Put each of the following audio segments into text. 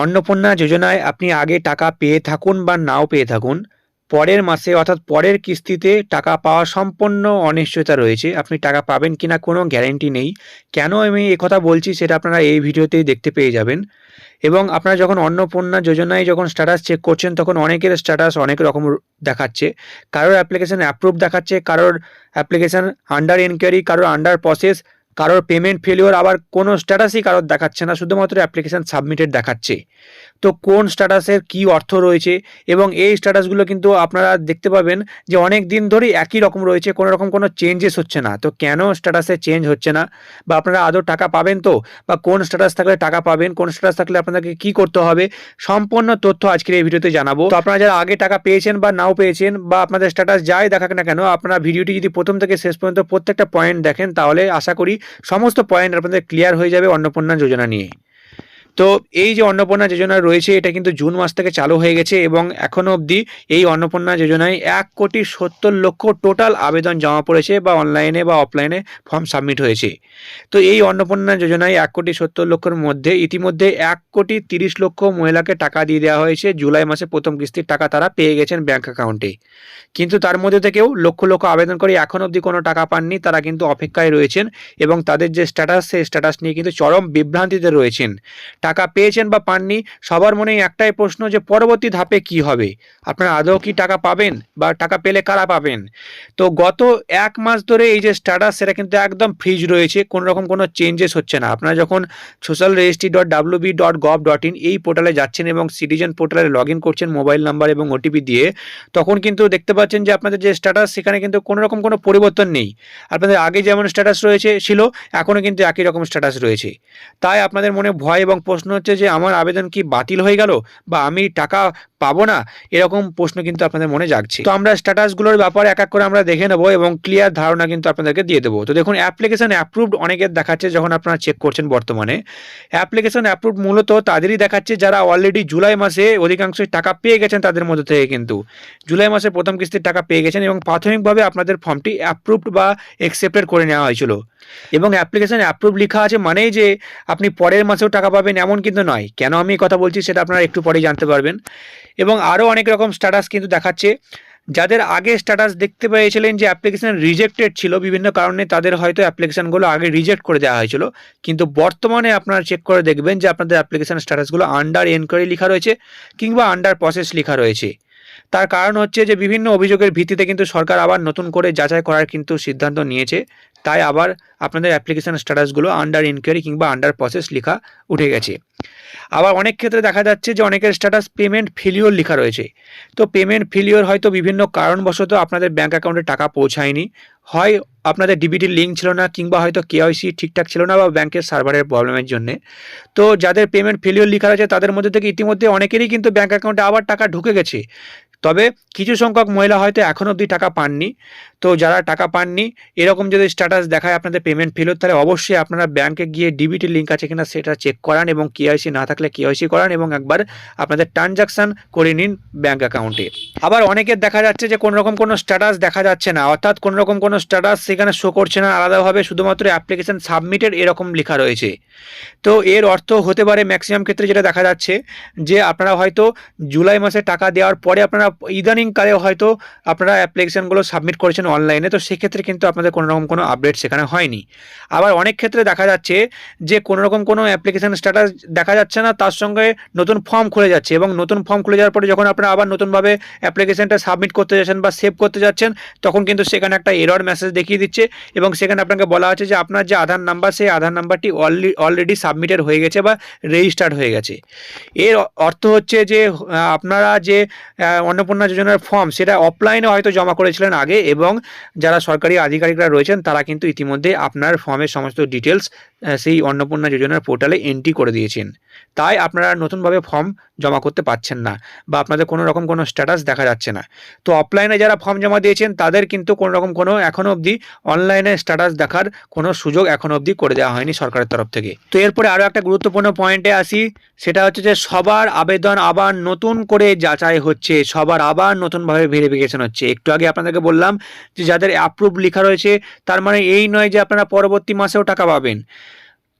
অন্নপূর্ণা যোজনায় আপনি আগে টাকা পেয়ে থাকুন বা নাও পেয়ে থাকুন, পরের মাসে অর্থাৎ পরের কিস্তিতে টাকা পাওয়া সম্পূর্ণ অনিশ্চয়তা রয়েছে। আপনি টাকা পাবেন কিনা কোনো গ্যারান্টি নেই। কেন আমি কথা বলছি সেটা আপনারা এই ভিডিওতেই দেখতে পেয়ে যাবেন। এবং আপনারা যখন অন্নপূর্ণা যোজনায় যখন স্ট্যাটাস চেক করছেন তখন অনেকের স্ট্যাটাস অনেক রকম দেখাচ্ছে। কারোর অ্যাপ্লিকেশন অ্যাপ্রুভ দেখাচ্ছে, কারোর অ্যাপ্লিকেশন আন্ডার এনকোয়ারি, কারোর আন্ডার প্রসেস, কারোর পেমেন্ট ফেলিওর, আবার কোনো স্ট্যাটাসই কারোর দেখাচ্ছে না, শুধুমাত্র অ্যাপ্লিকেশন সাবমিটেড দেখাচ্ছে। তো কোন স্ট্যাটাসের কী অর্থ রয়েছে এবং এই স্ট্যাটাসগুলো কিন্তু আপনারা দেখতে পাবেন যে অনেক দিন ধরেই একই রকম রয়েছে, কোনো রকম কোনো চেঞ্জেস হচ্ছে না। তো কেন স্ট্যাটাসে চেঞ্জ হচ্ছে না, বা আপনারা আদৌ টাকা পাবেন তো, বা কোন স্ট্যাটাস থাকলে টাকা পাবেন, কোন স্ট্যাটাস থাকলে আপনাদেরকে কী করতে হবে, সম্পূর্ণ তথ্য আজকের এই ভিডিওতে জানাবো। তো আপনারা যারা আগে টাকা পেয়েছেন বা নাও পেয়েছেন, বা আপনাদের স্ট্যাটাস যাই দেখাক না কেন, আপনারা ভিডিওটি যদি প্রথম থেকে শেষ পর্যন্ত প্রত্যেকটা পয়েন্ট দেখেন তাহলে আশা করি সমস্ত পয়েন্ট আপনাদের ক্লিয়ার হয়ে যাবে অন্নপূর্ণা যোজনা নিয়ে। তো এই যে অন্নপূর্ণা যোজনা রয়েছে এটা কিন্তু জুন মাস থেকে চালু হয়ে গেছে এবং এখনও অবধি এই অন্নপূর্ণা যোজনায় 1,70,00,000 টোটাল আবেদন জমা পড়েছে, বা অনলাইনে বা অফলাইনে ফর্ম সাবমিট হয়েছে। তো এই অন্নপূর্ণা যোজনায় 1,70,00,000-র মধ্যে ইতিমধ্যে 1,30,00,000 মহিলাকে টাকা দিয়ে দেওয়া হয়েছে। জুলাই মাসে প্রথম কিস্তির টাকা তারা পেয়ে গেছেন ব্যাঙ্ক অ্যাকাউন্টে। কিন্তু তার মধ্যে থেকেও লক্ষ লক্ষ আবেদন করে এখন অবধি কোনো টাকা পাননি, তারা কিন্তু অপেক্ষায় রয়েছেন এবং তাদের যে স্ট্যাটাস সেই স্ট্যাটাস নিয়ে কিন্তু চরম বিভ্রান্তিতে রয়েছেন। টাকা পেয়েছেন বা পাননি, সবার মনেই একটাই প্রশ্ন যে পরবর্তী ধাপে কি হবে, আপনারা আদৌ কি টাকা পাবেন বা টাকা পেলে কারা পাবেন। তো গত 1 মাস ধরে এই যে স্ট্যাটাস সেটা কিন্তু একদম ফ্রিজ রয়েছে, কোনো রকম কোনো চেঞ্জেস হচ্ছে না। আপনারা যখন socialregistry.wb.gov.in এই পোর্টালে যাচ্ছেন এবং সিটিজেন পোর্টালে লগ ইন করছেন মোবাইল নাম্বার এবং ওটিপি দিয়ে, তখন কিন্তু দেখতে পাচ্ছেন যে আপনাদের যে স্ট্যাটাস সেখানে কিন্তু কোনো রকম কোনো পরিবর্তন নেই। আপনাদের আগে যেমন স্ট্যাটাস রয়েছে ছিল এখনও কিন্তু একই রকম স্ট্যাটাস রয়েছে। তাই আপনাদের মনে ভয় এবং প্রশ্ন হচ্ছে যে আমার আবেদন কি বাতিল হয়ে গেল বা আমি টাকা পাবো না, এরকম প্রশ্ন কিন্তু আপনাদের মনে জাগছে। তো আমরা স্ট্যাটাসগুলোর ব্যাপারে এক এক করে আমরা দেখে নেবো এবং ক্লিয়ার ধারণা কিন্তু আপনাদেরকে দিয়ে দেবো। তো দেখুন, অ্যাপ্লিকেশন অ্যাপ্রুভড অনেকের দেখাচ্ছে যখন আপনারা চেক করছেন। বর্তমানে অ্যাপ্লিকেশন অ্যাপ্রুভড মূলত তাদেরই দেখাচ্ছে যারা অলরেডি জুলাই মাসে অধিকাংশ টাকা পেয়ে গেছেন, তাদের মধ্যে থেকে কিন্তু জুলাই মাসে প্রথম কিস্তির টাকা পেয়ে গেছেন এবং প্রাথমিকভাবে আপনাদের ফর্মটি অ্যাপ্রুভড বা অ্যাকসেপ্টেড করে নেওয়া হয়েছিল। এবং অ্যাপ্লিকেশন অ্যাপ্রুভ লেখা আছে মানেই যে আপনি পরের মাসেও টাকা পাবেন এমন কিন্তু নয়। কেন আমি কথা বলছি সেটা আপনারা একটু পরেই জানতে পারবেন। এবং আরও অনেক রকম স্ট্যাটাস কিন্তু দেখাচ্ছে। যাদের আগে স্ট্যাটাস দেখতে পেয়েছিলেন যে অ্যাপ্লিকেশন রিজেক্টেড ছিল বিভিন্ন কারণে, তাদের হয়তো অ্যাপ্লিকেশনগুলো আগে রিজেক্ট করে দেওয়া হয়েছিল, কিন্তু বর্তমানে আপনারা চেক করে দেখবেন যে আপনাদের অ্যাপ্লিকেশন স্ট্যাটাসগুলো আন্ডার এনকোয়ারি লেখা রয়েছে কিংবা আন্ডার প্রসেস লেখা রয়েছে। তার কারণ হচ্ছে যে বিভিন্ন অভিযোগের ভিত্তিতে কিন্তু সরকার আবার নতুন করে যাচাই করার কিন্তু সিদ্ধান্ত নিয়েছে। তাই আবার আপনাদের অ্যাপ্লিকেশন স্ট্যাটাসগুলো আন্ডার ইনকোয়ারি কিংবা আন্ডার প্রসেস লেখা উঠে গেছে। আবার অনেক ক্ষেত্রে দেখা যাচ্ছে যে অনেকের স্ট্যাটাস পেমেন্ট ফেলিওর লেখা রয়েছে। তো পেমেন্ট ফেলিওর হয়তো বিভিন্ন কারণবশত আপনাদের ব্যাঙ্ক অ্যাকাউন্টে টাকা পৌঁছায়নি, হয় আপনাদের ডিবিটির লিঙ্ক ছিল না কিংবা হয়তো কেওয়াইসি ঠিকঠাক ছিল না বা ব্যাংকের সার্ভারের প্রবলেমের জন্য। তো যাদের পেমেন্ট ফেলিওর লেখা রয়েছে তাদের মধ্যে থেকে ইতিমধ্যে অনেকেরই কিন্তু ব্যাঙ্ক অ্যাকাউন্টে আবার টাকা ঢুকে গেছে। তবে কিছু সংখ্যক মহিলা হয়তো এখনও অবধি টাকা পাননি। তো যারা টাকা পাননি এরকম যদি স্ট্যাটাস দেখায় আপনাদের পেমেন্ট ফেলিওর, তাহলে অবশ্যই আপনারা ব্যাংকে গিয়ে ডিবিটির লিঙ্ক আছে কিনা সেটা চেক করান এবং কেওয়াইসি না থাকলে কেওয়াইসি করান এবং একবার আপনাদের ট্রানজাকশান করে নিন ব্যাঙ্ক অ্যাকাউন্টে। আবার অনেকের দেখা যাচ্ছে যে কোনো রকম কোনো স্ট্যাটাস দেখা যাচ্ছে না, অর্থাৎ কোনো রকম কোনো স্ট্যাটাস সেখানে শো করছে না, আলাদাভাবে শুধুমাত্র অ্যাপ্লিকেশন সাবমিটেড এরকম লেখা রয়েছে। তো এর অর্থ হতে পারে ম্যাক্সিমাম ক্ষেত্রে যেটা দেখা যাচ্ছে যে আপনারা হয়তো জুলাই মাসে টাকা দেওয়ার পরে আপনারা ইদানিংকালে হয়তো আপনারা অ্যাপ্লিকেশনগুলো সাবমিট করেছেন অনলাইনে, তো সেক্ষেত্রে কিন্তু আপনাদের কোনো রকম কোনো আপডেট সেখানে হয়নি। আবার অনেক ক্ষেত্রে দেখা যাচ্ছে যে কোনো রকম কোনো অ্যাপ্লিকেশন স্ট্যাটাস দেখা যাচ্ছে না, তার সঙ্গে নতুন ফর্ম খুলে যাচ্ছে এবং নতুন ফর্ম খুলে যাওয়ার পরে যখন আপনারা আবার নতুনভাবে অ্যাপ্লিকেশনটা সাবমিট করতে যাচ্ছেন বা সেভ করতে যাচ্ছেন, তখন কিন্তু সেখানে একটা এরর মেসেজ দেখিয়ে দিচ্ছে এবং সেখানে আপনাকে বলা হচ্ছে যে আপনার যে আধার নাম্বার সেই আধার নাম্বারটি অলরেডি সাবমিটেড হয়ে গেছে বা রেজিস্টার্ড হয়ে গেছে। এর অর্থ হচ্ছে যে আপনারা যে অন্নপূর্ণা যোজনার ফর্ম সেটা অফলাইনে হয়তো জমা করেছিলেন আগে এবং যারা সরকারি আধিকারিকরা রয়েছেন তারা কিন্তু ইতিমধ্যে আপনার ফর্মের সমস্ত ডিটেলস সেই অন্নপূর্ণা যোজনার পোর্টালে এন্ট্রি করে দিয়েছেন। তাই আপনারা নতুনভাবে ফর্ম জমা করতে পারছেন না বা আপনাদের কোনো রকম কোনো স্ট্যাটাস দেখা যাচ্ছে না। তো অফলাইনে যারা ফর্ম জমা দিয়েছেন তাদের কিন্তু কোনো রকম কোনো এখনও অবধি অনলাইনে স্ট্যাটাস দেখার কোনো সুযোগ এখনও অবধি করে দেওয়া হয়নি সরকারের তরফ থেকে। তো এরপরে আরও একটা গুরুত্বপূর্ণ পয়েন্টে আসি, সেটা হচ্ছে যে সবার আবেদন আবার নতুন করে যাচাই হচ্ছে, সবার আবার নতুনভাবে ভেরিফিকেশন হচ্ছে। একটু আগে আপনাদেরকে বললাম যে যাদের অ্যাপ্রুভ লেখা রয়েছে তার মানে এই নয় যে আপনারা পরবর্তী মাসেও টাকা পাবেন।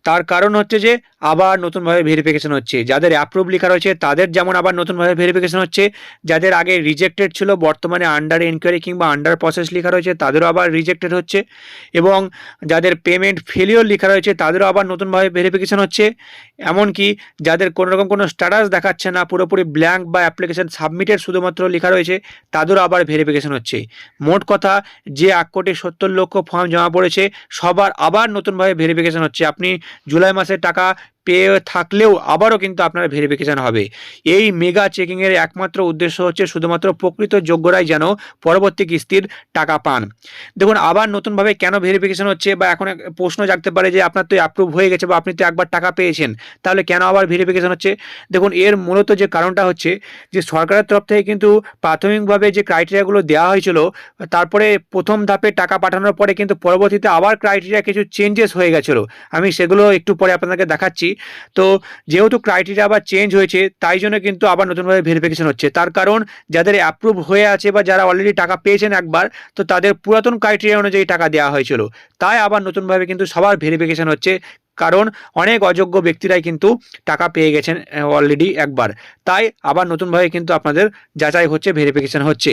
তার কারণ হচ্ছে যে আবার নতুনভাবে ভেরিফিকেশন হচ্ছে। যাদের অ্যাপ্রুভ লেখা রয়েছে তাদের যেমন আবার নতুনভাবে ভেরিফিকেশন হচ্ছে, যাদের আগে রিজেক্টেড ছিল বর্তমানে আন্ডার এনকোয়ারি কিংবা আন্ডার প্রসেস লেখা রয়েছে তাদেরও আবার রিজেক্টেড হচ্ছে, এবং যাদের পেমেন্ট ফেলিওর লেখা রয়েছে তাদেরও আবার নতুনভাবে ভেরিফিকেশন হচ্ছে। এমনকি যাদের কোনোরকম কোনো স্ট্যাটাস দেখাচ্ছে না, পুরোপুরি ব্ল্যাঙ্ক বা অ্যাপ্লিকেশন সাবমিটেড শুধুমাত্র লেখা রয়েছে, তাদেরও আবার ভেরিফিকেশন হচ্ছে। মোট কথা, যে 1,70,00,000 ফর্ম জমা পড়েছে সবার আবার নতুনভাবে ভেরিফিকেশন হচ্ছে। আপনি জুলাই মাসের টাকা পেয়ে থাকলেও আবারও কিন্তু আপনার ভেরিফিকেশান হবে। এই মেগা চেকিংয়ের একমাত্র উদ্দেশ্য হচ্ছে শুধুমাত্র প্রকৃত যোগ্যরাই যেন পরবর্তী কিস্তির টাকা পান। দেখুন, আবার নতুনভাবে কেন ভেরিফিকেশান হচ্ছে, বা এখন এক প্রশ্ন জাগতে পারে যে আপনার তো অ্যাপ্রুভ হয়ে গেছে বা আপনি তো একবার টাকা পেয়েছেন, তাহলে কেন আবার ভেরিফিকেশান হচ্ছে? দেখুন, এর মূলত যে কারণটা হচ্ছে যে সরকারের তরফ থেকে কিন্তু প্রাথমিকভাবে যে ক্রাইটেরিয়াগুলো দেওয়া হয়েছিল, তারপরে প্রথম ধাপে টাকা পাঠানোর পরে কিন্তু পরবর্তীতে আবার ক্রাইটেরিয়া কিছু চেঞ্জেস হয়ে গেছিলো। আমি সেগুলো একটু পরে আপনাদেরকে দেখাচ্ছি। তো যেহেতু ক্রাইটেরিয়া আবার চেঞ্জ হয়েছে, তাই জন্য কিন্তু আবার নতুনভাবে ভেরিফিকেশন হচ্ছে। তার কারণ যাদের অ্যাপ্রুভ হয়ে আছে বা যারা অলরেডি টাকা পেয়েছেন একবার, তো তাদের পুরাতন ক্রাইটেরিয়া অনুযায়ী টাকা দেওয়া হয়েছিল, তাই আবার নতুনভাবে কিন্তু সবার ভেরিফিকেশন হচ্ছে। কারণ অনেক অযোগ্য ব্যক্তিরাই কিন্তু টাকা পেয়ে গেছেন অলরেডি একবার, তাই আবার নতুনভাবে কিন্তু আপনাদের যাচাই হচ্ছে, ভেরিফিকেশন হচ্ছে।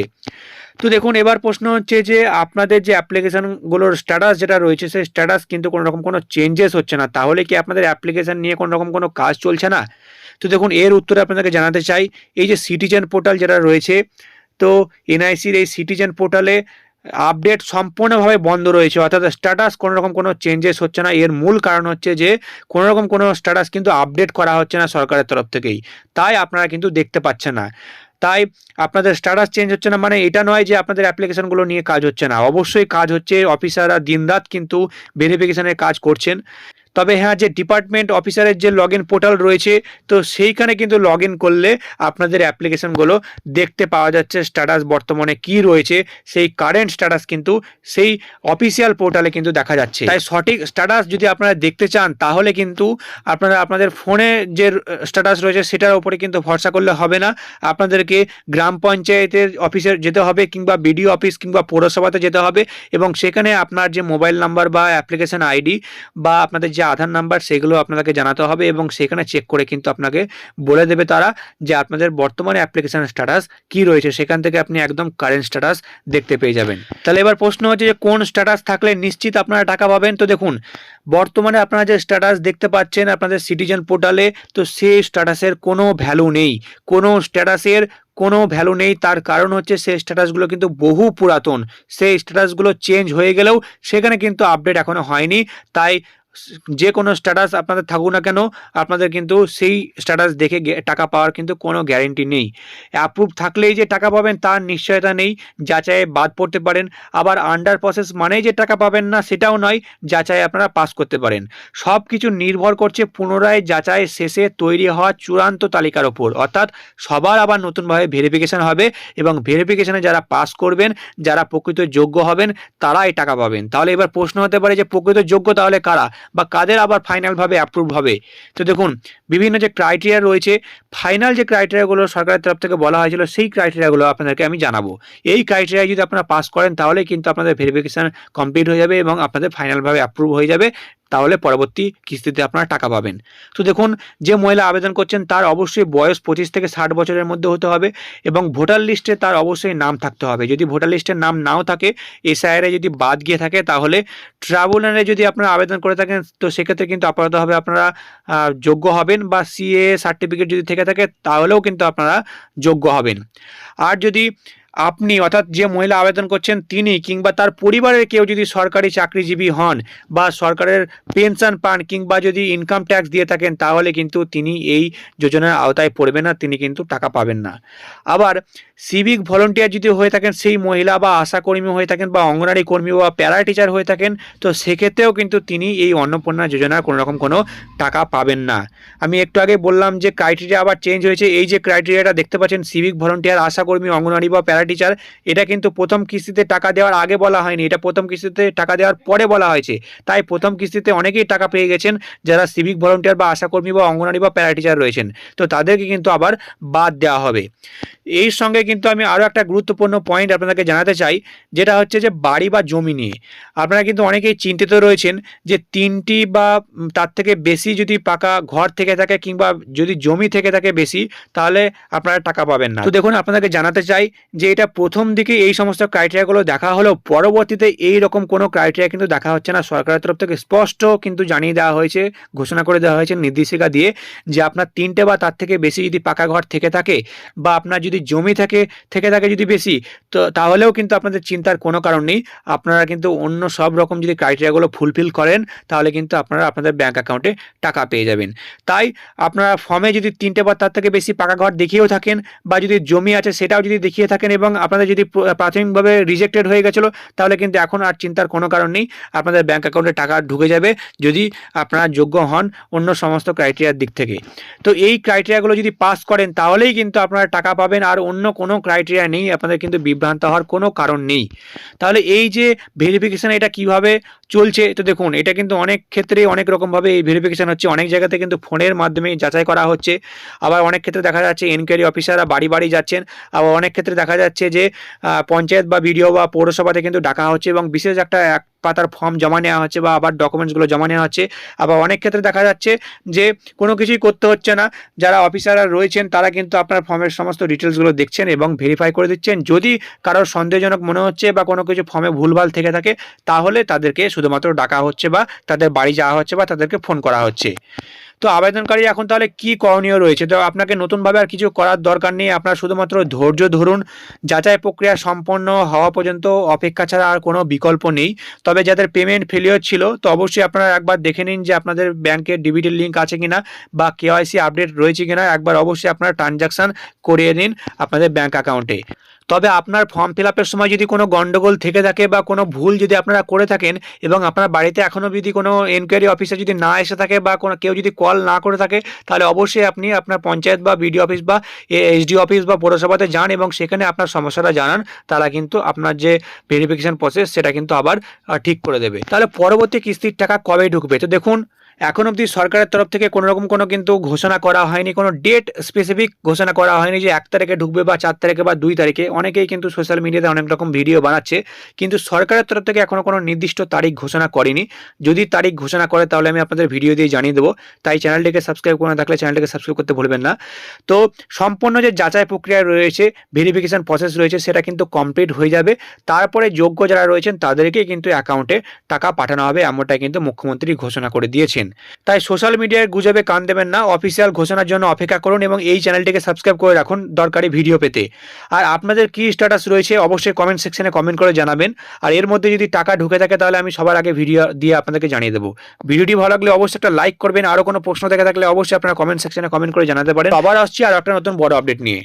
তো দেখুন, এবার প্রশ্ন হচ্ছে যে আপনাদের যে অ্যাপ্লিকেশানগুলোর স্ট্যাটাস যেটা রয়েছে, সেই স্ট্যাটাস কিন্তু কোনো রকম কোনো চেঞ্জেস হচ্ছে না, তাহলে কি আপনাদের অ্যাপ্লিকেশান নিয়ে কোনো রকম কোনো কাজ চলছে না? তো দেখুন, এর উত্তরে আপনাদেরকে জানাতে চাই, এই যে সিটিজেন পোর্টাল যেটা রয়েছে, তো এনআইসির এই সিটিজেন পোর্টালে আপডেট সম্পূর্ণভাবে বন্ধ রয়েছে, অর্থাৎ স্ট্যাটাস কোনো রকম কোনো চেঞ্জেস হচ্ছে না। এর মূল কারণ হচ্ছে যে কোনো রকম কোনো স্ট্যাটাস কিন্তু আপডেট করা হচ্ছে না সরকারের তরফ থেকেই, তাই আপনারা কিন্তু দেখতে পাচ্ছেন না। তাই আপনাদের স্ট্যাটাস চেঞ্জ হচ্ছে না মানে এটা নয় যে আপনাদের অ্যাপ্লিকেশনগুলো নিয়ে কাজ হচ্ছে না, অবশ্যই কাজ হচ্ছে। অফিসাররা দিনরাত কিন্তু ভেরিফিকেশনের কাজ করছেন। তবে হ্যাঁ, যে ডিপার্টমেন্ট অফিসারের যে লগ ইন পোর্টাল রয়েছে, তো সেইখানে কিন্তু লগ ইন করলে আপনাদের অ্যাপ্লিকেশনগুলো দেখতে পাওয়া যাচ্ছে, স্ট্যাটাস বর্তমানে কি রয়েছে সেই কারেন্ট স্ট্যাটাস কিন্তু সেই অফিসিয়াল পোর্টালে কিন্তু দেখা যাচ্ছে। তাই সঠিক স্ট্যাটাস যদি আপনারা দেখতে চান, তাহলে কিন্তু আপনারা আপনাদের ফোনে যে স্ট্যাটাস রয়েছে সেটার উপরে কিন্তু ভরসা করলে হবে না। আপনাদেরকে গ্রাম পঞ্চায়েতের অফিসে যেতে হবে, কিংবা বিডিও অফিস কিংবা পৌরসভাতে যেতে হবে, এবং সেখানে আপনার যে মোবাইল নাম্বার বা অ্যাপ্লিকেশন আইডি বা আপনাদের যে আধার নাম্বার, সেগুলো আপনাদেরকে জানাতে হবে, এবং সেখানে চেক করে কিন্তু আপনাকে বলে দেবে তারা যে আপনাদের বর্তমানে অ্যাপ্লিকেশন স্ট্যাটাস কি রয়েছে। সেখান থেকে আপনি একদম কারেন্ট স্ট্যাটাস দেখতে পেয়ে যাবেন। তাহলে এবার প্রশ্ন হচ্ছে যে কোন স্ট্যাটাস থাকলে নিশ্চিত আপনারা টাকা পাবেন। তো দেখুন, বর্তমানে আপনারা যে স্ট্যাটাস দেখতে পাচ্ছেন আপনাদের সিটিজেন পোর্টালে, তো সেই স্ট্যাটাসের কোনো ভ্যালু নেই, কোনো স্ট্যাটাসের কোনো ভ্যালু নেই। তার কারণ হচ্ছে সেই স্ট্যাটাসগুলো কিন্তু বহু পুরাতন, সেই স্ট্যাটাসগুলো চেঞ্জ হয়ে গেলেও সেখানে কিন্তু আপডেট এখনো হয়নি। তাই যে কোনো স্ট্যাটাস আপনাদের থাকুক না কেন, আপনাদের কিন্তু সেই স্ট্যাটাস দেখে টাকা পাওয়ার কিন্তু কোনো গ্যারেন্টি নেই। অ্যাপ্রুভ থাকলেই যে টাকা পাবেন তার নিশ্চয়তা নেই, যাচাইয়ে বাদ পড়তে পারেন। আবার আন্ডার প্রসেস মানেই যে টাকা পাবেন না সেটাও নয়, যাচাই আপনারা পাস করতে পারেন। সব কিছু নির্ভর করছে পুনরায় যাচাই শেষে তৈরি হওয়া চূড়ান্ত তালিকার ওপর, অর্থাৎ সবার আবার নতুনভাবে ভেরিফিকেশান হবে, এবং ভেরিফিকেশানে যারা পাস করবেন, যারা প্রকৃত যোগ্য হবেন, তারাই টাকা পাবেন। তাহলে এবার প্রশ্ন হতে পারে যে প্রকৃত যোগ্য তাহলে কারা, বা কাদের আবার ফাইনালভাবে অ্যাপ্রুভ হবে? তো দেখুন, বিভিন্ন যে ক্রাইটেরিয়া রয়েছে, ফাইনাল যে ক্রাইটেরিয়াগুলো সরকারের তরফ থেকে বলা হয়েছিল, সেই ক্রাইটেরিয়াগুলো আপনাদেরকে আমি জানাবো। এই ক্রাইটেরিয়া যদি আপনারা পাস করেন, তাহলে কিন্তু আপনাদের ভেরিফিকেশান কমপ্লিট হয়ে যাবে এবং আপনাদের ফাইনালভাবে অ্যাপ্রুভ হয়ে যাবে, তাহলে পরবর্তী কিস্তিতে আপনারা টাকা পাবেন। তো দেখুন, যে মহিলা আবেদন করছেন তার অবশ্যই বয়স 25 থেকে 60 বছরের মধ্যে হতে হবে, এবং ভোটার লিস্টে তার অবশ্যই নাম থাকতে হবে। যদি ভোটার লিস্টের নাম নাও থাকে, এসআইআরে যদি বাদ গিয়ে থাকে, তাহলে ট্রাইব্যুনালে যদি আপনারা আবেদন করে থাকেন, তো সেক্ষেত্রে কিন্তু আপাততভাবে আপনারা যোগ্য হবেন, বা সিএ সার্টিফিকেট যদি থেকে থাকে তাহলেও কিন্তু আপনারা যোগ্য হবেন। আর যদি আপনি, অর্থাৎ যে মহিলা আবেদন করছেন তিনি কিংবা তার পরিবারের কেউ যদি সরকারি চাকরিজীবী হন, বা সরকারের পেনশন পান, কিংবা যদি ইনকাম ট্যাক্স দিয়ে থাকেন, তাহলে কিন্তু তিনি এই যোজনার আওতায় পড়বে না, তিনি কিন্তু টাকা পাবেন না। আবার সিভিক ভলেন্টিয়ার যদি হয়ে থাকেন সেই মহিলা, বা আশাকর্মী হয়ে থাকেন, বা অঙ্গনারী কর্মী বা প্যারা টিচার হয়ে থাকেন, তো সেক্ষেত্রেও কিন্তু তিনি এই অন্নপূর্ণা যোজনার কোনো রকম কোনো টাকা পাবেন না। আমি একটু আগে বললাম যে ক্রাইটেরিয়া আবার চেঞ্জ হয়েছে। এই যে ক্রাইটেরিয়াটা দেখতে পাচ্ছেন, সিভিক ভলেন্টিয়ার, আশাকর্মী, অঙ্গনারী বা প্যারা প্যারা টিচার, এটা কিন্তু প্রথম কিস্তিতে টাকা দেওয়ার আগে বলা হয়নি, এটা প্রথম কিস্তিতে টাকা দেওয়ার পরে বলা হয়েছে। তাই প্রথম কিস্তিতে অনেকেই টাকা পেয়ে গেছেন যারা সিভিক ভলান্টিয়ার বা আশাকর্মী বা অঙ্গনারী বা প্যারা টিচার রয়েছেন, তো তাদেরকে কিন্তু আবার বাদ দেওয়া হবে। এই সঙ্গে কিন্তু আমি আরও একটা গুরুত্বপূর্ণ পয়েন্ট আপনাদেরকে জানাতে চাই, যেটা হচ্ছে যে বাড়ি বা জমি নিয়ে আপনারা কিন্তু অনেকেই চিন্তিত রয়েছেন যে 3টি বা তার থেকে বেশি যদি পাকা ঘর থেকে থাকে কিংবা যদি জমি থেকে থাকে বেশি, তাহলে আপনারা টাকা পাবেন না। তো দেখুন, আপনাদেরকে জানাতে চাই যে এটা প্রথম দিকে এই সমস্ত ক্রাইটেরিয়াগুলো দেখা হলেও পরবর্তীতে এই রকম কোনো ক্রাইটেরিয়া কিন্তু দেখা হচ্ছে না। সরকারের তরফ থেকে স্পষ্ট কিন্তু জানিয়ে দেওয়া হয়েছে, ঘোষণা করে দেওয়া হয়েছে নির্দেশিকা দিয়ে, যে আপনার 3টে বা তার থেকে বেশি যদি পাকা ঘর থেকে থাকে বা আপনার যদি জমি থেকে থাকে যদি বেশি, তো তাহলেও কিন্তু আপনাদের চিন্তার কোনো কারণ নেই। আপনারা কিন্তু অন্য সব রকম যদি ক্রাইটেরিয়াগুলো ফুলফিল করেন, তাহলে কিন্তু আপনারা আপনাদের ব্যাঙ্ক অ্যাকাউন্টে টাকা পেয়ে যাবেন। তাই আপনারা ফর্মে যদি 3টে বা তার থেকে বেশি পাকা ঘর দেখিয়েও থাকেন বা যদি জমি আছে সেটাও যদি দেখিয়ে থাকেন এবং আপনাদের যদি প্রাথমিকভাবে রিজেক্টেড হয়ে গেছিলো, তাহলে কিন্তু এখন আর চিন্তার কোনো কারণ নেই, আপনাদের ব্যাঙ্ক অ্যাকাউন্টে টাকা ঢুকে যাবে যদি আপনারা যোগ্য হন অন্য সমস্ত ক্রাইটেরিয়ার দিক থেকে। তো এই ক্রাইটেরিয়াগুলো যদি পাস করেন তাহলেই কিন্তু আপনারা টাকা পাবেন, আর অন্য কোনো ক্রাইটেরিয়া নেই, আপনাদের কিন্তু বিভ্রান্ত হওয়ার কোনো কারণ নেই। তাহলে এই যে ভেরিফিকেশন এটা কিভাবে চলছে, তো দেখুন এটা কিন্তু অনেক ক্ষেত্রে অনেক রকমভাবে এই ভেরিফিকেশন হচ্ছে। অনেক জায়গাতে কিন্তু ফোনের মাধ্যমে যাচাই করা হচ্ছে, আবার অনেক ক্ষেত্রে দেখা যাচ্ছে এনকোয়ারি অফিসাররা বাড়ি বাড়ি যাচ্ছেন, আবার অনেক ক্ষেত্রে দেখা যাচ্ছে যে পঞ্চায়েত বা বিডিও বা পৌরসভাতে কিন্তু ডাকা হচ্ছে এবং বিশেষ একটা এক পাতার ফর্ম জমা নেওয়া হচ্ছে বা আবার ডকুমেন্টসগুলো জমা নেওয়া হচ্ছে। আবার অনেক ক্ষেত্রে দেখা যাচ্ছে যে কোনো কিছুই করতে হচ্ছে না, যারা অফিসাররা রয়েছেন তারা কিন্তু আপনার ফর্মের সমস্ত ডিটেলসগুলো দেখছেন এবং ভেরিফাই করে দিচ্ছেন। যদি কারোর সন্দেহজনক মনে হচ্ছে বা কোনো কিছু ফর্মে ভুলভাল থেকে থাকে, তাহলে তাদেরকে শুধুমাত্র ডাকা হচ্ছে বা তাদের বাড়ি যাওয়া হচ্ছে বা তাদেরকে ফোন করা হচ্ছে। তো আবেদনকারী এখন তাহলে কি করণীয় রয়েছে? তো আপনাকে নতুনভাবে আর কিছু করার দরকার নেই, আপনার শুধুমাত্র ধৈর্য ধরুন। যাচাই প্রক্রিয়া সম্পন্ন হওয়া পর্যন্ত অপেক্ষা ছাড়া আর কোনো বিকল্প নেই। তবে যাদের পেমেন্ট ফেলিওর ছিল, তো অবশ্যই আপনারা একবার দেখে নিন যে আপনাদের ব্যাংকের ডিবিটির লিঙ্ক আছে কিনা বা কেওয়াইসি আপডেট রয়েছে কিনা, একবার অবশ্যই আপনারা ট্রানজাকশান করিয়ে নিন আপনাদের ব্যাংক অ্যাকাউন্টে। তবে আপনার ফর্ম ফিল আপের সময় যদি কোনো গন্ডগোল থেকে থাকে বা কোনো ভুল যদি আপনারা করে থাকেন এবং আপনার বাড়িতে এখনও যদি কোনো এনকোয়ারি অফিসার যদি না এসে থাকে বা কোনো কেউ যদি কল না করে থাকে, তাহলে অবশ্যই আপনি আপনার পঞ্চায়েত বা বিডিও অফিস বা এসডিও অফিস বা পৌরসভাতে যান এবং সেখানে আপনার সমস্যাটা জানান। তারা কিন্তু আপনার যে ভেরিফিকেশন প্রসেস সেটা কিন্তু আবার ঠিক করে দেবে। তাহলে পরবর্তী কিস্তির টাকা কবে ঢুকবে? তো দেখুন, এখন অবধি সরকারের তরফ থেকে কোনো রকম কোনো কিন্তু ঘোষণা করা হয়নি, কোনো ডেট স্পেসিফিক ঘোষণা করা হয়নি যে 1 তারিখে ঢুকবে বা 4 তারিখে বা 2 তারিখে। অনেকেই কিন্তু সোশ্যাল মিডিয়াতে অনেক রকম ভিডিও বানাচ্ছে, কিন্তু সরকারের তরফ থেকে এখনও কোনো নির্দিষ্ট তারিখ ঘোষণা করেনি। যদি তারিখ ঘোষণা করে তাহলে আমি আপনাদের ভিডিও দিয়ে জানিয়ে দেবো। তাই চ্যানেলটিকে সাবস্ক্রাইব করে না থাকলে চ্যানেলটিকে সাবস্ক্রাইব করতে ভুলবেন না। তো সম্পূর্ণ যে যাচাই প্রক্রিয়া রয়েছে, ভেরিফিকেশন প্রসেস রয়েছে, সেটা কিন্তু কমপ্লিট হয়ে যাবে। তারপরে যোগ্য যারা রয়েছেন তাদেরকে কিন্তু অ্যাকাউন্টে টাকা পাঠানো হবে, এমনটাই কিন্তু মুখ্যমন্ত্রী ঘোষণা করে দিয়েছেন। তাই সোশ্যাল মিডিয়ায় গুজবে কান দেবেন না, অফিসিয়াল ঘোষণার জন্য অপেক্ষা করুন এবং এই চ্যানেলটিকে সাবস্ক্রাইব করে রাখুন দরকারি ভিডিও পেতে। আর আপনাদের কি স্ট্যাটাস রয়েছে অবশ্যই কমেন্ট সেকশনে কমেন্ট করে জানাবেন। আর এর মধ্যে যদি টাকা ঢুকে থাকে তাহলে আমি সবার আগে ভিডিও দিয়ে আপনাদেরকে জানিয়ে দেবো। ভিডিওটি ভালো লাগলে অবশ্যই একটা লাইক করবেন। আরও কোনো প্রশ্ন থেকে থাকলে অবশ্যই আপনারা কমেন্ট সেকশনে কমেন্ট করে জানাতে পারেন। আবার আসছি আর একটা নতুন বড় আপডেট নিয়ে।